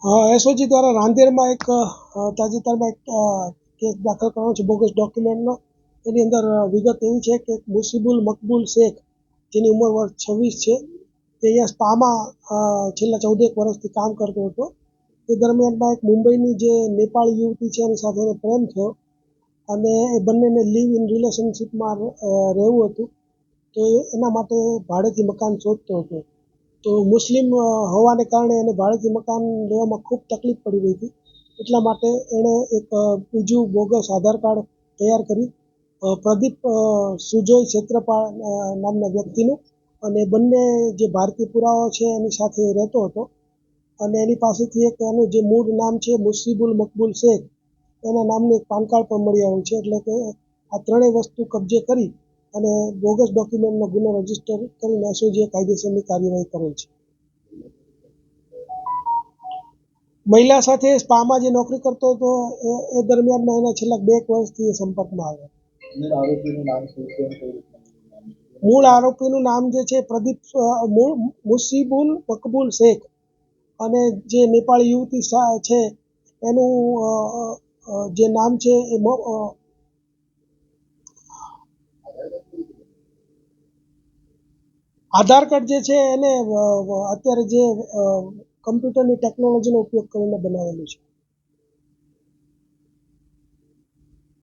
SOG દ્વારા રાંદેરમાં એક તાજેતરમાં એક કેસ દાખલ કરવાનો છે બોગસ ડોક્યુમેન્ટનો. એની અંદર વિગત એવી છે કે મુસીબુલ મકબૂલ શેખ, જેની ઉંમર વર્ષ 26 છે, તે અહીંયા સ્પામાં છેલ્લા 14 વર્ષથી કામ કરતો હતો. તે દરમિયાનમાં એક મુંબઈની જે નેપાળી યુવતી છે એની સાથે એને પ્રેમ થયો અને એ બંનેને લીવ ઇન રિલેશનશીપમાં રહેવું હતું. તો એના માટે ભાડેથી મકાન શોધતો હતો. તો મુસ્લિમ હોવાને કારણે એને ભાડેથી મકાન લેવામાં ખૂબ તકલીફ પડી રહી હતી. એટલા માટે એણે એક બીજું બોગસ આધાર કાર્ડ તૈયાર કરી પ્રદીપ સુજોય ક્ષેત્રપાળ નામના વ્યક્તિનું, અને બંને જે ભારતીય પુરાવો છે એની સાથે રહેતો હતો. અને એની પાસેથી એક એનું જે મૂળ નામ છે મુસીબુલ મકબૂલ શેખ, એના નામનું એક પાન કાર્ડ પણ મળી આવ્યું છે. એટલે કે આ ત્રણેય વસ્તુ કબજે કરી અને બોગસ ડોક્યુમેન્ટનો ગુનો રજીસ્ટર કરીને એસઓજીએ કાયદેસરની કાર્યવાહી કરેલ છે. મહિલા સાથે સ્પામાં જે નોકરી કરતો હતો એ દરમિયાનમાં એના છેલ્લા 2 વર્ષથી સંપર્કમાં આવ્યા. મૂળ આરોપીનું નામ જે છે પ્રદીપ મુસીબુલ મકબૂલ શેખ, અને જે નેપાળી યુવતી છે એનું જે નામ છે એ આધાર કાર્ડ જે છે એને અત્યારે જે કમ્પ્યુટરની ટેકનોલોજીનો ઉપયોગ કરીને બનાવેલું છે.